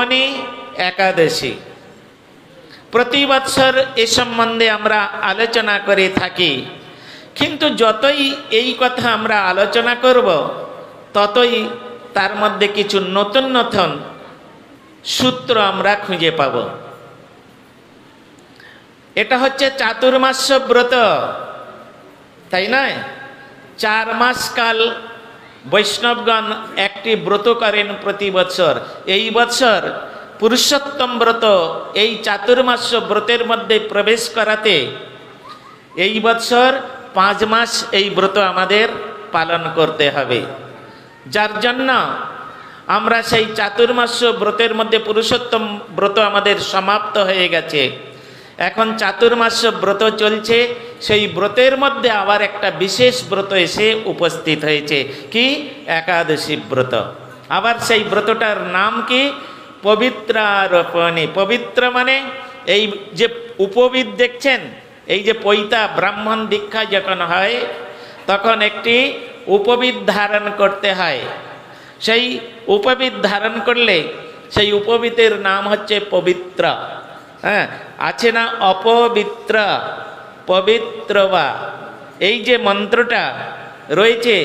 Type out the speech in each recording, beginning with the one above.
মানে একাদশী প্রতি বছর এ সম্বন্ধে আমরা আলোচনা করে থাকি, কিন্তু যতই এই কথা আমরা আলোচনা করব ততই তার মধ্যে কিছু নতুন নতুন সূত্র আমরা খুঁজে পাব। এটা হচ্ছে চাতুর্মাস্য ব্রত, তাই নয়? 4 মাস কাল বৈষ্ণবগণ একটি ব্রত করেন প্রতি বছর। এই বছর পুরুষোত্তম ব্রত এই চাতুর্মাস্য ব্রতের মধ্যে প্রবেশ করাতে এই বছর 5 মাস এই ব্রত আমাদের পালন করতে হবে, যার জন্য আমরা সেই চাতুর্মাস্য ব্রতের মধ্যে পুরুষোত্তম ব্রত আমাদের সমাপ্ত হয়ে গেছে, এখন চাতুর্মাস্য ব্রত চলছে। সেই ব্রতের মধ্যে আবার একটা বিশেষ ব্রত এসে উপস্থিত হয়েছে, কি? একাদশী ব্রত। আবার সেই ব্রতটার নাম কি? পবিত্রারোপণী। পবিত্র মানে এই যে উপবিদ দেখছেন, এই যে পৈতা ব্রাহ্মণ দীক্ষা যখন হয় তখন একটি উপবিদ ধারণ করতে হয়। সেই উপবিদ ধারণ করলে সেই উপবিদের নাম হচ্ছে পবিত্র। হ্যাঁ, আছে না অপবিত্র পবিত্র বা, এই যে মন্ত্রটা রয়েছে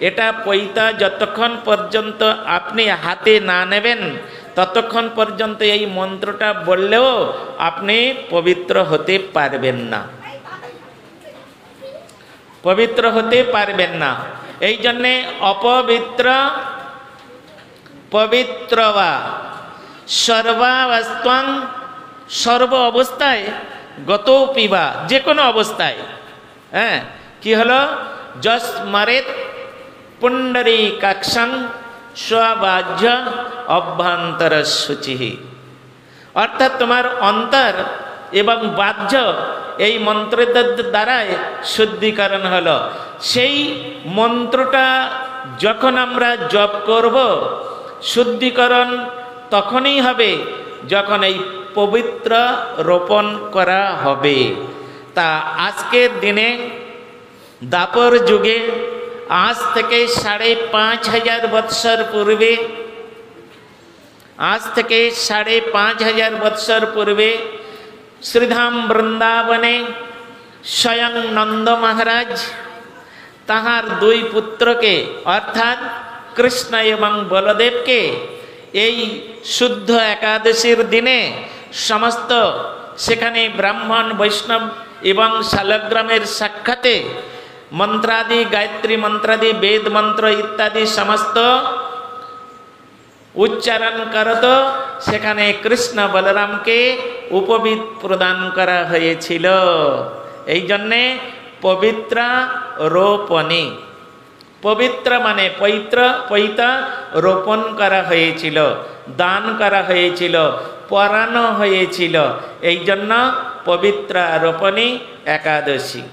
এটা পৈতা যতক্ষণ পর্যন্ত আপনি হাতে না নেবেন ততক্ষণ পর্যন্ত এই মন্ত্রটা বললেও আপনি পবিত্র হতে পারবেন না, পবিত্র হতে পারবেন না। এই জন্যে অপবিত্র পবিত্র বা সর্বাবস্থাং, সর্ব অবস্থায়, গত পিবা, যে কোনো অবস্থায়। হ্যাঁ, কি হলো? যস্মরেত পুণ্ডরীকাক্ষং স্ববাহ্য অভ্যন্তর শুচি। অর্থাৎ তোমার অন্তর এবং বাহ্য এই মন্ত্রের দ্বারাই শুদ্ধিকরণ হলো। সেই মন্ত্রটা যখন আমরা জপ করব শুদ্ধিকরণ তখনই হবে যখন এই পবিত্র রোপণ করা হবে। তা আজকের দিনে দাপর যুগে আজ থেকে 5,500 বৎসর পূর্বে, আজ থেকে 5,500 বৎসর পূর্বে শ্রীধাম বৃন্দাবনে স্বয়ং নন্দ মহারাজ তাহার 2 পুত্রকে অর্থাৎ কৃষ্ণ এবং বলদেবকে এই শুদ্ধ একাদশীর দিনে সমস্ত সেখানে ব্রাহ্মণ বৈষ্ণব এবং শালগ্রামের সাক্ষাতে মন্ত্রাদি, গায়ত্রী মন্ত্রাদি, বেদ মন্ত্র ইত্যাদি সমস্ত উচ্চারণ করত। সেখানে কৃষ্ণ বলরামকে উপবিদ প্রদান করা হয়েছিল। এই জন্যে পবিত্র রোপণী, পবিত্র মানে পৈতা রোপণ করা হয়েছিল, দান করা হয়েছিল, পরানো হয়েছিল। এই জন্য পবিত্র রোপণী একাদশী।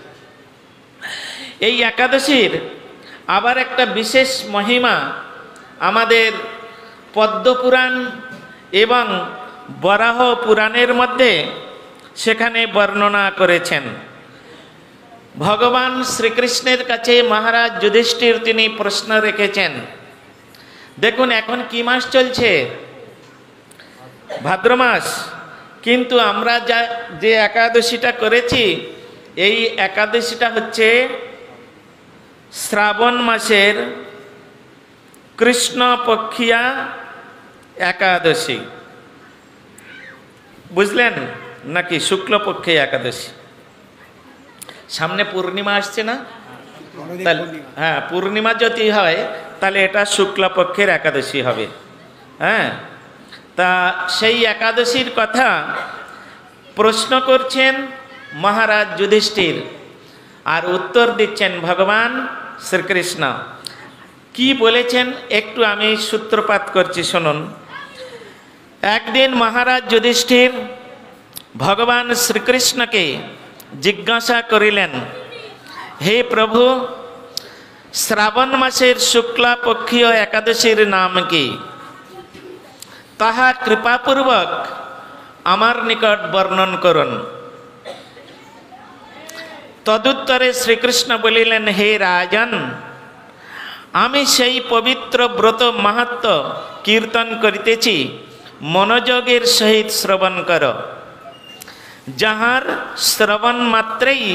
এই একাদশীর আবার একটা বিশেষ মহিমা আমাদের পদ্মপুরাণ এবং বরাহ পুরাণের মধ্যে সেখানে বর্ণনা করেছেন। ভগবান শ্রীকৃষ্ণের কাছে মহারাজ যুধিষ্ঠির তিনি প্রশ্ন রেখেছেন, দেখুন এখন কি মাস চলছে? ভাদ্র মাস, কিন্তু আমরা যে একাদশীটা করেছি এই একাদশীটা হচ্ছে শ্রাবণ মাসের কৃষ্ণপক্ষিয়া একাদশী, বুঝলেন নাকি? শুক্লপক্ষে একাদশী। সামনে পূর্ণিমা আসছে না? হ্যাঁ, পূর্ণিমা যদি হয় তাহলে এটা শুক্লপক্ষের একাদশী হবে। হ্যাঁ, তা সেই একাদশীর কথা প্রশ্ন করছেন মহারাজ যুধিষ্ঠির, আর উত্তর দিচ্ছেন ভগবান শ্রীকৃষ্ণ। কি বলেছেন একটু আমি সূত্রপাত করছি, শুনুন। একদিন মহারাজ যুধিষ্ঠির ভগবান শ্রীকৃষ্ণকে জিজ্ঞাসা করিলেন, হে প্রভু, শ্রাবণ মাসের শুক্লাপক্ষীয় একাদশীর নাম কি? তাহা কৃপাপূর্বক আমার নিকট বর্ণন করুন। তদুত্তরে শ্রীকৃষ্ণ বলিলেন, হে রাজন, আমি সেই পবিত্র ব্রত মাহাত্ম্য কীর্তন করিতেছি মনোযোগের সহিত শ্রবণ করো, যাহার শ্রবণ মাত্রেই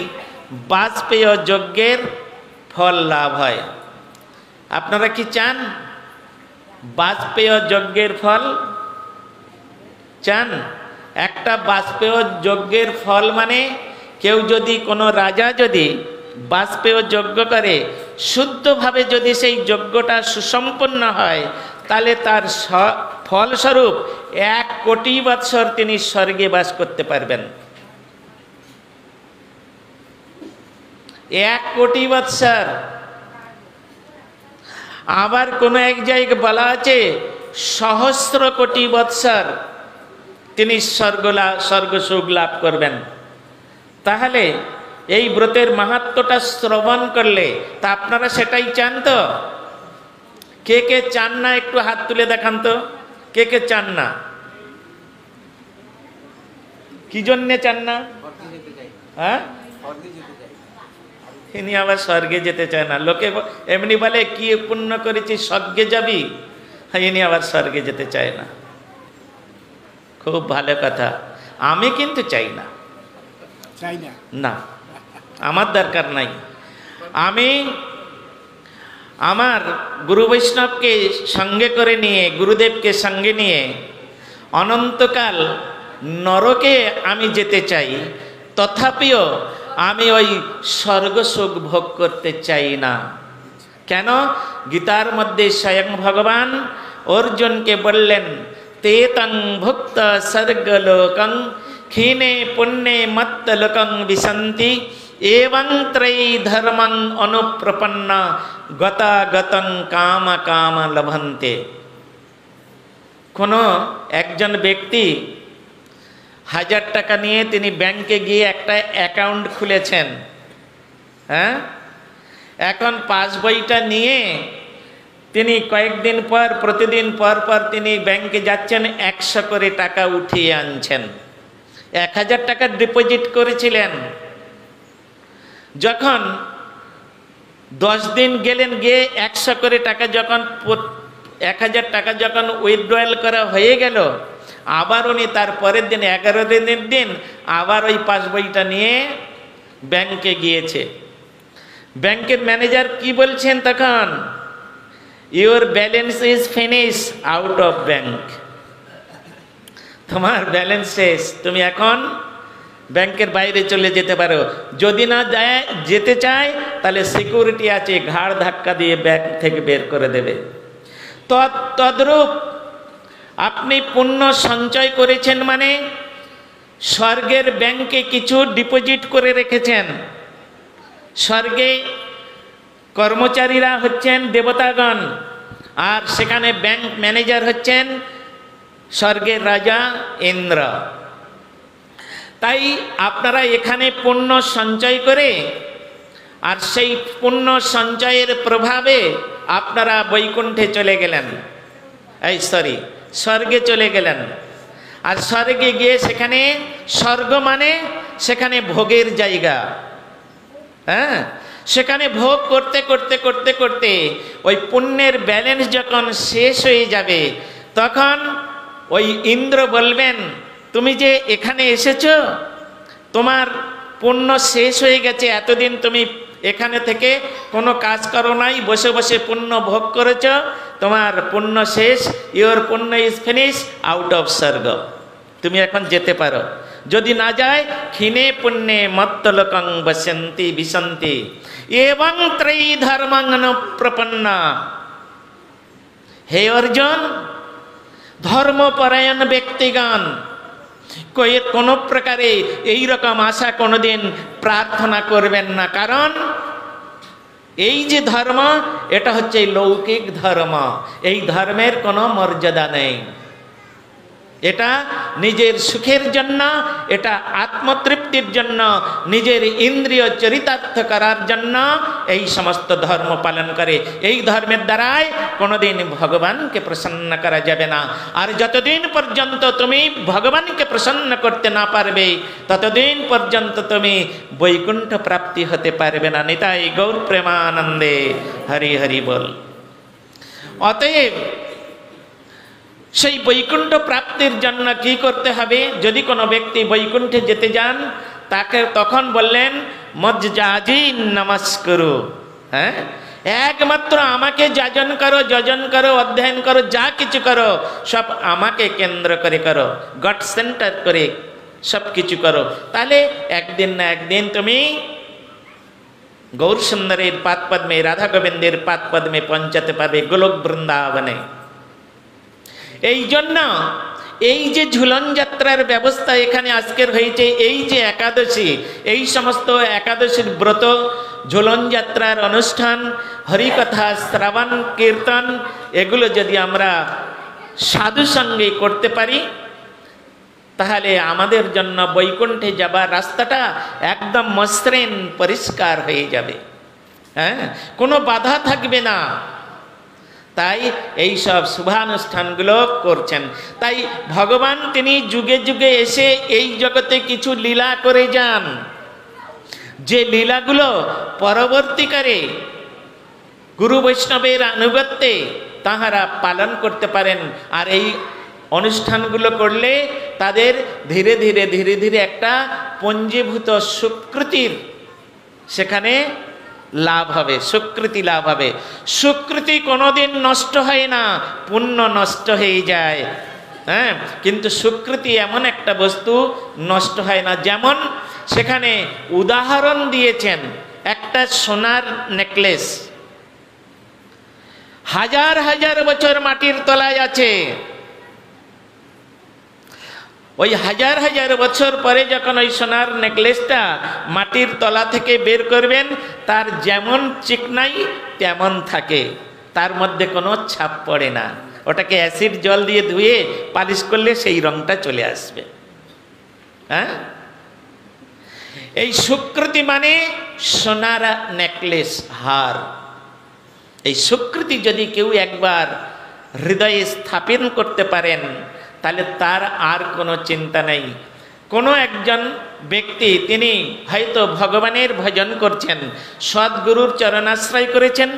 বাজপেয় যজ্ঞের ফল লাভ হয়। আপনারা কি চান বাজপেয় যজ্ঞের ফল? চান? একটা বাজপেয় যজ্ঞের ফল মানে কেউ যদি, কোনো রাজা যদি বাজপেয় যজ্ঞ করে, শুদ্ধভাবে যদি সেই যজ্ঞটা সুসম্পন্ন হয়, তাহলে তার ফলস্বরূপ 1 কোটি বৎসর তিনি স্বর্গে বাস করতে পারবেন। 1 কোটি বৎসর। আবার কোন এক জায়গায় বলা আছে সহস্র কোটি বৎসর তিনি স্বর্গ সুখ লাভ করবেন। তাহলে এই ব্রতের মাহাত্ম্যটা শ্রবণ করলে, তা আপনারা সেটাই চান তো? কে কে চান না একটু হাত তুলে দেখান তো, কে কে চান না? কি জন্যে চান না? হ্যাঁ, ইনি আবার স্বর্গে যেতে চায় না। লোকে এমনি বলে কি পুণ্য করেছি স্বর্গে যাবি, ইনি আবার স্বর্গে যেতে চায় না। খুব ভালো কথা। আমি কিন্তু চাই না, না, আমার দরকার নাই। আমি আমার গুরু বৈষ্ণবকে সঙ্গে করে নিয়ে, গুরুদেবকে সঙ্গে নিয়ে অনন্তকাল নরকে আমি যেতে চাই, তথাপিও আমি ওই স্বর্গ সুখ ভোগ করতে চাই না। কেন? গীতার মধ্যে স্বয়ং ভগবান অর্জুনকে বললেন, তে তং ভুক্ত স্বর্গলোকং ক্ষীণে পুণ্যে মত্তলোকং বিশন্তি এবং ত্রয়ী ধর্মং অনুপ্রপন্ন গতাগতং কাম কাম লভন্তে। কোনো একজন ব্যক্তি 1000 টাকা নিয়ে তিনি ব্যাংকে গিয়ে একটা অ্যাকাউন্ট খুলেছেন। হ্যাঁ, এখন পাস বইটা নিয়ে তিনি কয়েকদিন পর, প্রতিদিন পর পর তিনি ব্যাংকে যাচ্ছেন, 100 করে টাকা উঠিয়ে আনছেন। 1000 টাকা ডিপোজিট করেছিলেন। যখন 10 দিন গেলেন, গিয়ে 100 করে টাকা যখন 1000 টাকা যখন উইথড্রয়াল করা হয়ে গেল, আবার উনি তার পরের দিন 11 দিনের দিন আবার ওই পাস বইটা নিয়ে ব্যাংকে গিয়েছে। ব্যাংকের ম্যানেজার কি বলছেন তখন? Your balance is finish out of bank. তোমার ব্যালেন্স শেষ, তুমি এখন ব্যাংকের বাইরে চলে যেতে পারো। যদি না যেতে চায় তাহলে সিকিউরিটি আছে, ঘাড় ধাক্কা দিয়ে ব্যাংক থেকে বের করে দেবে। তদ্রূপ আপনি পুণ্য সঞ্চয় করেছেন মানে স্বর্গের ব্যাংকে কিছু ডিপোজিট করে রেখেছেন। স্বর্গে কর্মচারীরা হচ্ছেন দেবতাগণ, আর সেখানে ব্যাংক ম্যানেজার হচ্ছেন স্বর্গের রাজা ইন্দ্র। তাই আপনারা এখানে পুণ্য সঞ্চয় করে, আর সেই পুণ্য সঞ্চয়ের প্রভাবে আপনারা বৈকুণ্ঠে চলে গেলেন, স্বর্গে চলে গেলেন। আর স্বর্গে গিয়ে সেখানে, স্বর্গ মানে সেখানে ভোগের জায়গা। হ্যাঁ, সেখানে ভোগ করতে করতে করতে করতে ওই পুণ্যের ব্যালেন্স যখন শেষ হয়ে যাবে, তখন ওই ইন্দ্র বলবেন, তুমি যে এখানে এসেছো, তোমার পুণ্য শেষ হয়ে গেছে। এতদিন তুমি এখানে থেকে কোনো কাজ করো নাই, বসে বসে পুণ্য ভোগ করেছ, তোমার পুণ্য শেষ। ইওর পুণ্য ইজ ফিনিশ আউট অফ স্বর্গ, তুমি এখন যেতে পারো। যদি না যায়, ক্ষীণে পুণ্যে মত্তলোকং বসন্তি বিশন্তি এবং ত্রয়ী ধর্মং অনুপ্রপন্ন। হে অর্জুন, ধর্মপরায়ণ ব্যক্তিগণ কোনো প্রকারে এইরকম আশা কোনোদিন প্রার্থনা করবেন না। কারণ এই যে ধর্ম, এটা হচ্ছে লৌকিক ধর্ম। এই ধর্মের কোনো মর্যাদা নেই। এটা নিজের সুখের জন্য, এটা আত্মতৃপ্তির জন্য, নিজের ইন্দ্রিয় চরিতার্থ করার জন্য এই সমস্ত ধর্ম পালন করে। এই ধর্মের দ্বারাই কোনোদিন ভগবানকে প্রসন্ন করা যাবে না। আর যতদিন পর্যন্ত তুমি ভগবানকে প্রসন্ন করতে না পারবে, ততদিন পর্যন্ত তুমি বৈকুণ্ঠ প্রাপ্তি হতে পারবে না। নিতাই গৌর প্রেমানন্দে হরি হরি বল। অতএব সেই বৈকুণ্ঠ প্রাপ্তির জন্য কি করতে হবে? যদি কোনো ব্যক্তি বৈকুণ্ঠে যেতে যান, তাকে তখন বললেন মজ্জাজি নমস্কারু। হ্যাঁ, একমাত্র আমাকে যাজন করো, যজন করো, অধ্যয়ন করো, যা কিছু করো সব আমাকে কেন্দ্র করে করো, গড সেন্টার করে সব কিছু করো। তাহলে একদিন না একদিন তুমি গৌর সুন্দরের পাদ পদ্মে, রাধা গোবিন্দের পাদ পদ্মে পৌঁছাতে পারবে, গোলক বৃন্দাবনে। এই জন্য এই যে ঝুলন যাত্রার ব্যবস্থা এখানে আজকের হয়েছে, এই যে একাদশী, এই সমস্ত একাদশীর ব্রত, ঝুলন যাত্রার অনুষ্ঠান, হরিকথা, শ্রবণ কীর্তন, এগুলো যদি আমরা সাধু সঙ্গে করতে পারি, তাহলে আমাদের জন্য বৈকুণ্ঠে যাবার রাস্তাটা একদম মসৃণ পরিষ্কার হয়ে যাবে। হ্যাঁ, কোনো বাধা থাকবে না। তাই এই সব শুভানুষ্ঠানগুলো করছেন। তাই ভগবান তিনি যুগে যুগে এসে এই জগতে কিছু লীলা করে যান, যে লীলাগুলো পরবর্তীকালে গুরু বৈষ্ণবের আনুগত্যে তাহারা পালন করতে পারেন। আর এই অনুষ্ঠানগুলো করলে তাদের ধীরে ধীরে ধীরে ধীরে একটা পঞ্জীভূত সুকৃতির সেখানে লাভ হবে, সুকৃতি লাভ হবে। সুকৃতি কোনোদিন নষ্ট হয় না, পুণ্য নষ্ট হয়ে যায়। হ্যাঁ, কিন্তু সুকৃতি এমন একটা বস্তু নষ্ট হয় না। যেমন সেখানে উদাহরণ দিয়েছেন একটা সোনার নেকলেস, হাজার হাজার বছর মাটির তলায় আছে। ওই হাজার হাজার বছর পরে যখন ওই সোনার নেকলেসটা মাটির তলা থেকে বের করবেন, তার যেমন চিকনাই তেমন থাকে, তার মধ্যে কোনো ছাপ পড়ে না। ওটাকে অ্যাসিড জল দিয়ে ধুয়ে পালিশ করলে সেই রংটা চলে আসবে। হ্যাঁ, এই সুকৃতি মানে সোনার নেকলেস, হার। এই সুকৃতি যদি কেউ একবার হৃদয়ে স্থাপন করতে পারেন, তাহলে তার আর কোনো চিন্তা নেই। কোনো একজন ব্যক্তি তিনি হয়তো ভগবানের ভজন করছেন, সদ্গুরুর চরণাশ্রয় করেছেন,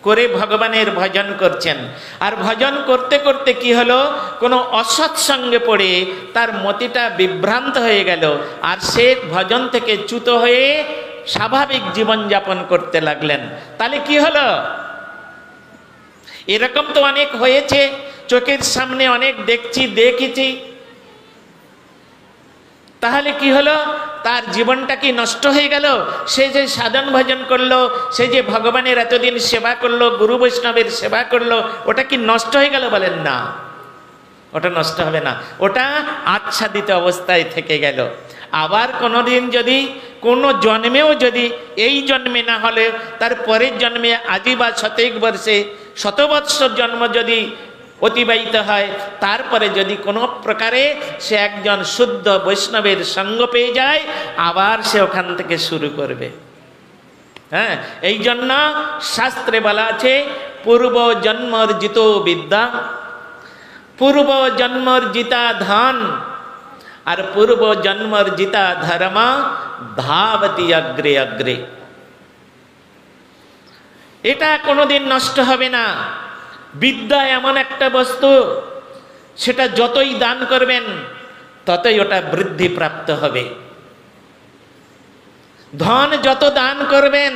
করে ভগবানের ভজন করছেন। আর ভজন করতে করতে কি হলো, কোনো অসৎসঙ্গে পড়ে তার মতিটা বিভ্রান্ত হয়ে গেল, আর সে ভজন থেকে চ্যুত হয়ে স্বাভাবিক জীবনযাপন করতে লাগলেন। তাহলে কি হলো? এরকম তো অনেক হয়েছে, চোখের সামনে অনেক দেখেছি। তাহলে কি হলো? তার জীবনটা কি নষ্ট হয়ে গেল? সে যে সাধন ভজন করলো, সে যে ভগবানের এতদিন সেবা করলো, গুরু বৈষ্ণবের সেবা করলো, ওটা কি নষ্ট হয়ে গেল? বলেন না, ওটা নষ্ট হবে না, ওটা আচ্ছাদিত অবস্থায় থেকে গেল। আবার কোনোদিন যদি কোনো জন্মেও, যদি এই জন্মে না হলে তার পরের জন্মে, আজি বা শতেক বর্ষে, শতবৎসর জন্ম যদি অতিবাহিত হয়, তারপরে যদি কোনো প্রকারে সে একজন শুদ্ধ বৈষ্ণবের সঙ্গ পেয়ে যায়, আবার সে ওখান থেকে শুরু করবে। হ্যাঁ, এই জন্য শাস্ত্রে বলা আছে পূর্ব জন্মর্জিত বিদ্যা, পূর্ব জন্মর্জিতা ধন, আর পূর্ব জন্মর্জিতা ধর্ম ধাবতি অগ্রে অগ্রে। এটা কোনোদিন নষ্ট হবে না। বিদ্যা এমন একটা বস্তু, সেটা যতই দান করবেন ততই ওটা বৃদ্ধি প্রাপ্ত হবে। ধন যত দান করবেন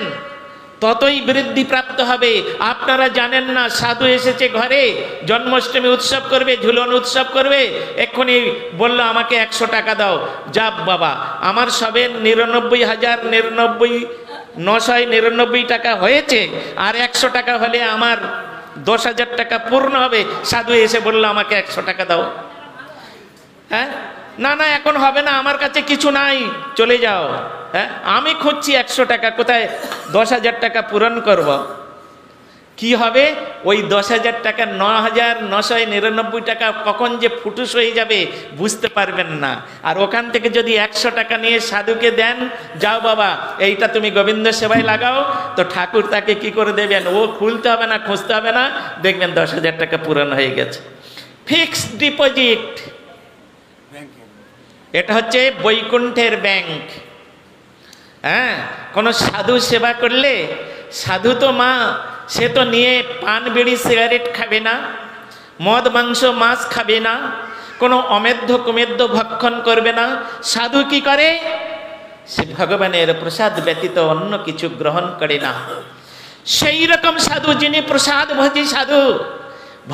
ততই বৃদ্ধি প্রাপ্ত হবে। আপনারা জানেন না, সাধু এসেছে ঘরে, জন্মাষ্টমী উৎসব করবে, ঝুলন উৎসব করবে, এক্ষুনি বললো আমাকে 100 টাকা দাও। যা বাবা, আমার সবে 99,999 টাকা হয়েছে, আর 100 টাকা হলে আমার 10,000 টাকা পূর্ণ হবে। সাধু এসে বললো আমাকে 100 টাকা দাও। হ্যাঁ, না না, এখন হবে না, আমার কাছে কিছু নাই, চলে যাও। হ্যাঁ, আমি খুঁজছি 100 টাকা, কোথায় 10,000 টাকা পূরণ করব। কি হবে? ওই 10,000 টাকা 9,999 টাকা কখন যে ফুটুস হয়ে যাবে বুঝতে পারবেন না। আর ওখান থেকে যদি 100 টাকা নিয়ে সাধুকে দেন, যাও বাবা এইটা তুমি গোবিন্দ সেবায় লাগাও, তো ঠাকুর তাকে কি করে দেবেন? ও খুলতে হবে না, খুঁজতে হবে না, দেখবেন 10,000 টাকা পূরণ হয়ে গেছে। ফিক্সড ডিপোজিট, এটা হচ্ছে বৈকুণ্ঠের ব্যাংক। হ্যাঁ, কোনো সাধু সেবা করলে, সাধু তো মা, সে তো নিয়ে পান বিড়ি সিগারেট খাবে না, মদ মাংস মাছ খাবে না, কোনো অমেধ্য কুমেধ্য ভক্ষণ করবে না। সাধু কি করে? সে ভগবানের প্রসাদ ব্যতীত অন্য কিছু গ্রহণ করে না। সেই রকম সাধু যিনি প্রসাদ ভোজী সাধু,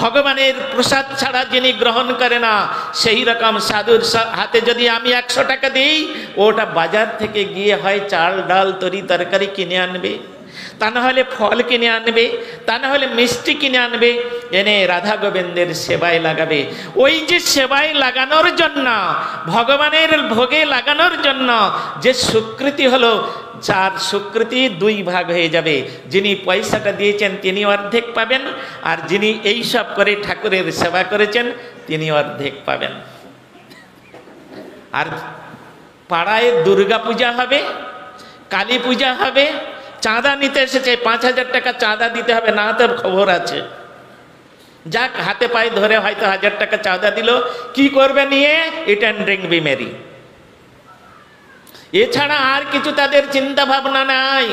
ভগবানের প্রসাদ ছাড়া যিনি গ্রহণ করে না, সেই রকম সাধুর হাতে যদি আমি 100 টাকা দিই, ওটা বাজার থেকে গিয়ে হয় চাল ডাল তরি তরকারি কিনে আনবে, তা না হলে ফল কিনে আনবে, তা না হলে মিষ্টি কিনে আনবে, এনে রাধা গোবিন্দের সেবায় লাগাবে। ওই যে সেবায় লাগানোর জন্য, ভগবানের ভোগে লাগানোর জন্য যে স্বীকৃতি হলো, যার স্বীকৃতি 2 ভাগ হয়ে যাবে। যিনি পয়সাটা দিয়েছেন তিনি অর্ধেক পাবেন, আর যিনি এই সব করে ঠাকুরের সেবা করেছেন তিনি অর্ধেক পাবেন। আর পাড়ায় দুর্গা পূজা হবে, কালী পূজা হবে, চাঁদা নিতে এসেছে, 5000 টাকা চাঁদা দিতে হবে, না তো খবর আছে। যাক, হাতে পায়ে ধরে হয়তো 1000 টাকা চাঁদা দিল, কি করবে নিয়ে? Eat and drink be merry. এছাড়া আর কিছু তাদের চিন্তা ভাবনা নাই।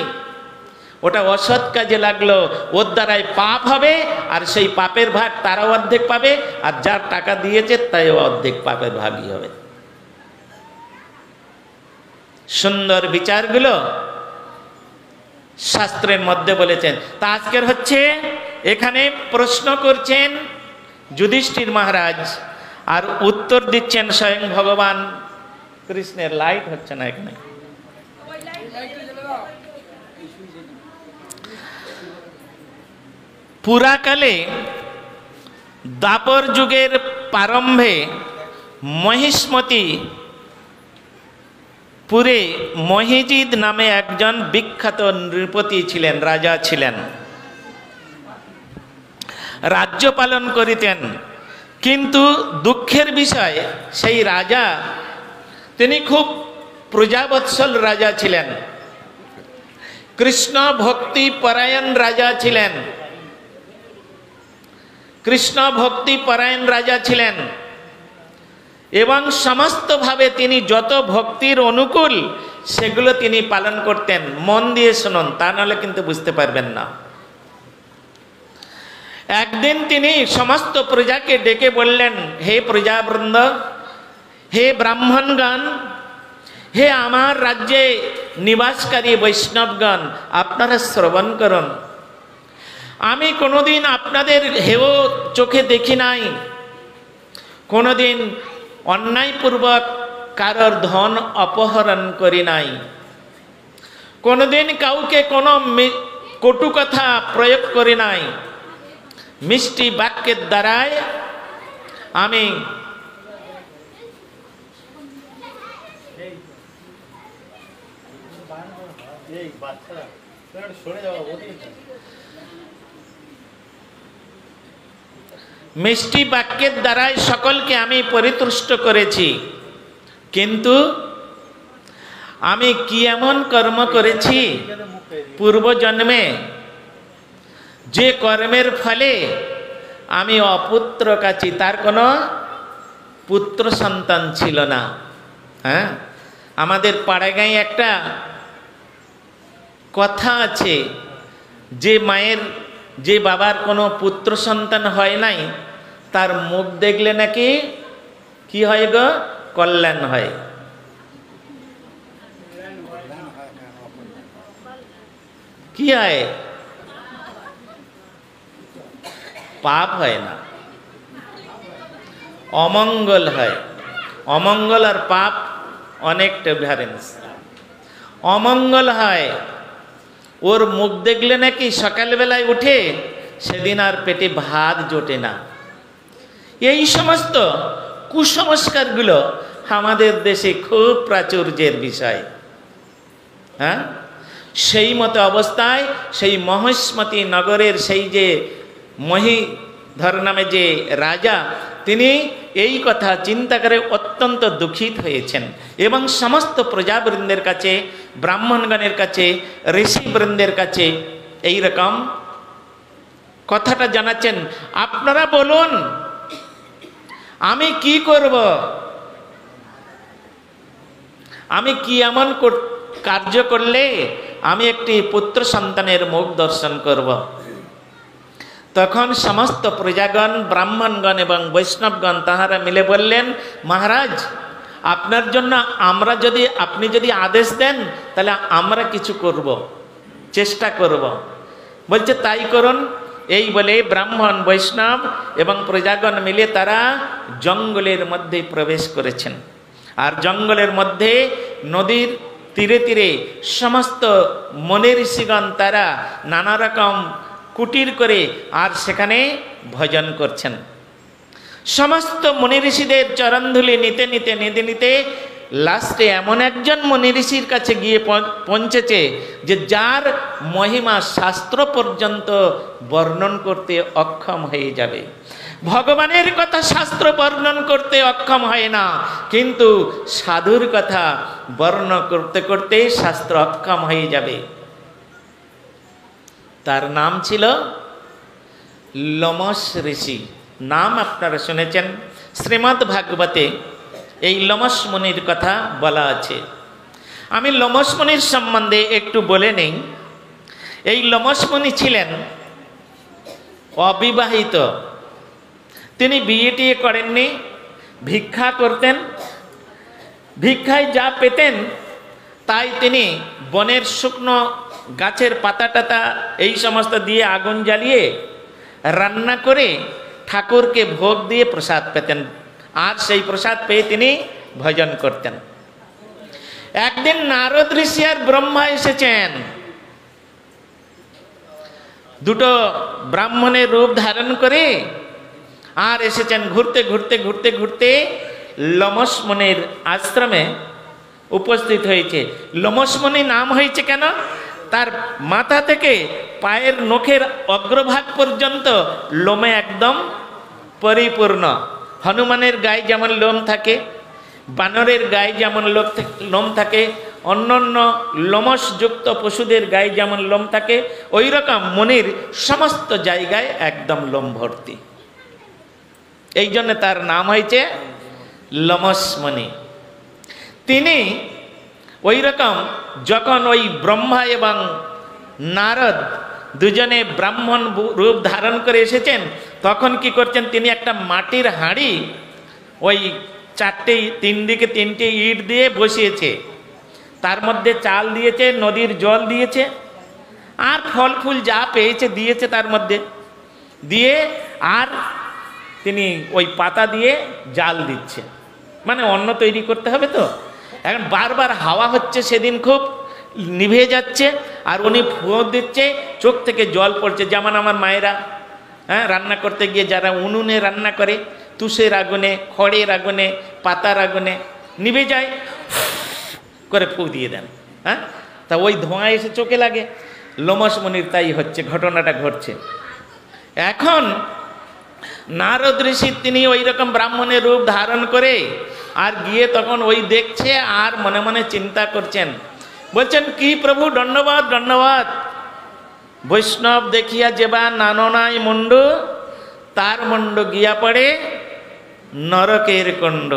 ওটা অসৎ কাজে লাগলো, ওর দ্বারাই পাপ হবে, আর সেই পাপের ভাগ তারাও অর্ধেক পাবে, আর যার টাকা দিয়েছে তাই অর্ধেক পাপের ভাগই হবে। সুন্দর বিচারগুলো শাস্ত্রের মধ্যে বলেছেন। তা আজকের হচ্ছে এখানে প্রশ্ন করছেন যুধিষ্ঠির মহারাজ, আর উত্তর দিচ্ছেন স্বয়ং ভগবান কৃষ্ণের। লাইট হচ্ছে না এখানে। পুরাকালে দ্বাপর যুগের প্রারম্ভে মহিষ্মতি পুরে মহিজিদ নামে একজন বিখ্যাত নৃপতি ছিলেন, রাজা ছিলেন, রাজ্য পালন করিতেন। কিন্তু দুঃখের বিষয়, সেই রাজা তিনি খুব প্রজাবৎসল রাজা ছিলেন, কৃষ্ণ ভক্তি পরায়ণ রাজা ছিলেন, কৃষ্ণ ভক্তি পরায়ণ রাজা ছিলেন, এবং সমস্তভাবে তিনি যত ভক্তির অনুকূল সেগুলো তিনি পালন করতেন। মন দিয়ে শুনুন, তা নাহলে কিন্তু বুঝতে পারবেন না। একদিন তিনি সমস্ত প্রজাকে ডেকে বললেন, হে প্রজাবৃন্দ, হে ব্রাহ্মণগণ, হে আমার রাজ্যে নিবাসকারী বৈষ্ণবগণ, আপনারা শ্রবণ করুন। আমি কোনোদিন আপনাদের হেয় চোখে দেখি নাই, কোনোদিন অন্যায়পূর্বক কারোর ধন অপহরণ করি নাই, কোনোদিন কাউকে কোনো কটু কথা প্রয়োগ করি নাই। মিষ্টি বাক্যের দ্বারায় আমি মিষ্টি বাক্যের দ্বারাই সকলকে আমি পরিতুষ্ট করেছি। কিন্তু আমি কি এমন কর্ম করেছি পূর্বজন্মে, যে কর্মের ফলে আমি অপুত্র কাছি, তার কোনো পুত্র সন্তান ছিল না। হ্যাঁ, আমাদের পাড়াগাঁয়ে একটা কথা আছে, যে মায়ের, যে বাবার কোনো পুত্র সন্তান হয় নাই, তার মুখ দেখলে নাকি কি হয় গো? কল্যাণ হয়। কি হয়? পাপ হয় না, অমঙ্গল হয়। অমঙ্গল আর পাপ অনেক ডিফারেন্স। অমঙ্গল হয়, ওর মুখ দেখলে নাকি সকালবেলায় উঠে সেদিন আর পেটে ভাত জোটে না। এই সমস্ত কুসংস্কারগুলো আমাদের দেশে খুব প্রাচুর্যের বিষয়। হ্যাঁ, সেই মতো অবস্থায় সেই মহিষ্মতি নগরের সেই যে মহিধর নামে যে রাজা, তিনি এই কথা চিন্তা করে অত্যন্ত দুঃখিত হয়েছেন এবং সমস্ত প্রজাবৃন্দের কাছে, ব্রাহ্মণগণের কাছে, ঋষিবৃন্দের কাছে এই রকম কথাটা জানাচ্ছেন, আপনারা বলুন আমি কি করব, আমি কি এমন কার্য করলে আমি একটি পুত্র সন্তানের মুখ দর্শন করব। তখন সমস্ত প্রজাগণ, ব্রাহ্মণগণ এবং বৈষ্ণবগণ তাহারা মিলে বললেন, মহারাজ আপনার জন্য আপনি যদি আদেশ দেন তাহলে আমরা কিছু করব, চেষ্টা করব। বলছে তাই করুন। এই বলে ব্রাহ্মণ, বৈষ্ণব এবং প্রজাগণ মিলে তারা জঙ্গলের মধ্যে প্রবেশ করেছেন। আর জঙ্গলের মধ্যে নদীর তীরে তীরে সমস্ত মুনি ঋষিগণ তারা নানা রকম কুটির করে আর সেখানে ভজন করছেন। সমস্ত মুনি ঋষিদের চরণধুলি নিতে নিতে নিতে নিতে লাস্টে এমন একজন মুনি ঋষির কাছে গিয়ে পৌঁছেছে যে যার মহিমা শাস্ত্র পর্যন্ত বর্ণন করতে অক্ষম হয়ে যাবে। ভগবানের কথা শাস্ত্র বর্ণন করতে অক্ষম হয় না, কিন্তু সাধুর কথা বর্ণন করতে করতে শাস্ত্র অক্ষম হয়ে যাবে। তার নাম ছিল লোমশ ঋষি। নাম আপনারা শুনেছেন, শ্রীমদ্ ভাগবতে এই লোমশ মুনির কথা বলা আছে। আমি লোমশ মুনির সম্বন্ধে একটু বলে নেই। এই লোমশ মুনি ছিলেন অবিবাহিত। তিনি বিয়ে টিয়ে করেননি, ভিক্ষা করতেন। ভিক্ষায় যা পেতেন তাই তিনি বনের শুকনো গাছের পাতা টাতা এই সমস্ত দিয়ে আগুন জ্বালিয়ে রান্না করে ঠাকুরকে ভোগ দিয়ে প্রসাদ পেতেন, আর সেই প্রসাদ পেয়ে তিনি ভজন করতেন। একদিন নারদ ঋষি আর ব্রহ্মা এসেছেন, দুটো ব্রাহ্মণের রূপ ধারণ করে, আর এসেছেন ঘুরতে ঘুরতে ঘুরতে ঘুরতে লোমশ মুনির আশ্রমে উপস্থিত হয়েছে। লোমশ মুনি নাম হয়েছে কেন? তার মাথা থেকে পায়ের নখের অগ্রভাগ পর্যন্ত লোমে একদম পরিপূর্ণ। হনুমানের গায়ে যেমন লোম থাকে, বানরের গায়ে যেমন লোম থাকে, অন্যান্য লোমশযুক্ত পশুদের গায়ে যেমন লোম থাকে, ওই রকম মুনির সমস্ত জায়গায় একদম লোম ভর্তি। এই জন্য তার নাম হয়েছে লোমশ মুনি। তিনি ওই রকম যখন ওই ব্রহ্মা এবং নারদ দুজনে ব্রাহ্মণ রূপ ধারণ করে এসেছেন, তখন কি করছেন, তিনি একটা মাটির হাঁড়ি ওই তিন দিকে তিনটে ইট দিয়ে বসিয়েছে, তার মধ্যে চাল দিয়েছে, নদীর জল দিয়েছে, আর ফল ফুল যা পেয়েছে দিয়েছে তার মধ্যে দিয়ে, আর তিনি ওই পাতা দিয়ে জাল দিচ্ছে। মানে অন্ন তৈরি করতে হবে তো। এখন বারবার হাওয়া হচ্ছে, সেদিন খুব নিভে যাচ্ছে, আর উনি ফুঁয়ো দিচ্ছে, চোখ থেকে জল পড়ছে। যেমন আমার মায়েরা রান্না করতে গিয়ে যারা উনুনে রান্না করে, তুষের আগুনে, খড়ের আগুনে, পাতার আগুনে নিভে যায়, করে ফুঁ দিয়ে দেন। তা ওই ধোঁয়া এসে চোখে লাগে। লোমশ মুনির তাই হচ্ছে, ঘটনাটা ঘটছে। এখন নারদ ঋষি তিনি ওই রকম ব্রাহ্মণের রূপ ধারণ করে আর গিয়ে তখন ওই দেখছে, আর মনে মনে চিন্তা করছেন, বলছেন কি প্রভু ধন্যবাদ ধন্যবাদ। বৈষ্ণব দেখিয়া যেবা নাননাই মুন্ড, তার মুন্ড গিয়া পড়ে নরকের কুণ্ড।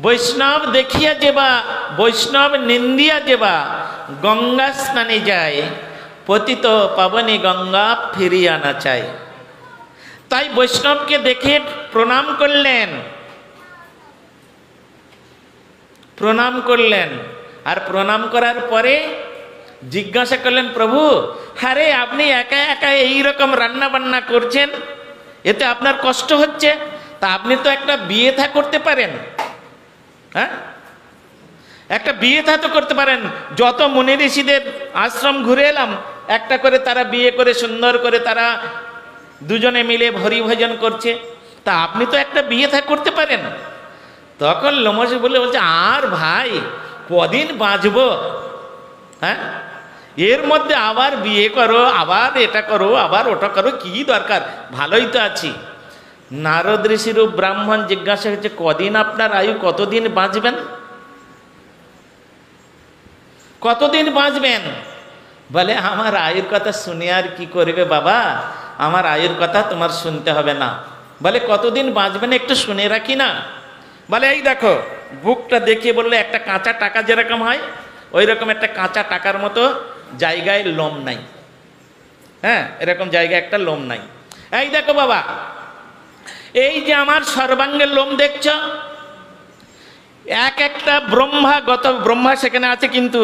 বৈষ্ণব দেখিয়া যেবা, বৈষ্ণব নিন্দিয়া যেবা গঙ্গা স্নানে যায়, পতিত পাবনী গঙ্গা ফিরিয়া না চায়। তাই বৈষ্ণবকে দেখে প্রণাম করলেন, প্রণাম করলেন। আর প্রণাম করার পরে জিজ্ঞাসা করলেন, প্রভু আরে আপনি একা একা এইরকম রান্না বান্না করছেন, এতে আপনার কষ্ট হচ্ছে? তা আপনি তো একটা বিয়ে থা করতে পারেন। একটা বিয়ে থা তো করতে পারেন। যত মুনি ঋষিদের আশ্রম ঘুরে এলাম, একটা করে তারা বিয়ে করে সুন্দর করে তারা দুজনে মিলে হরি ভজন করছে, তা আপনি তো একটা বিয়ে থা করতে পারেন। তখন লোমশ বলছে, আর ভাই কদিন বাঁচবো? এর মধ্যে আবার বিয়ে করো, আবার এটা করো, আবার ওটা করো, কি দরকার, ভালোই তো আছি। নারদ ঋষির ব্রাহ্মণ জিজ্ঞাসা হচ্ছে, কদিন আপনার আয়ু, কতদিন বাঁচবেন? কতদিন বাঁচবেন? বলে আমার আয়ুর কথা শুনে আর কি করবে বাবা, আমার আয়ুর কথা তোমার শুনতে হবে না। বলে কতদিন বাঁচবেন একটু শুনে রাখি না। বলে এই দেখো, বুকটা দেখিয়ে বললে একটা কাঁচা টাকা যেরকম হয়, ওই রকম একটা কাঁচা টাকার মতো জায়গায় লোম নাই। এরকম জায়গায় একটা লোম নাই। এই দেখো বাবা, এই যে আমার সর্বাঙ্গের লোম দেখছ, এক একটা ব্রহ্মা সেখানে আছে, কিন্তু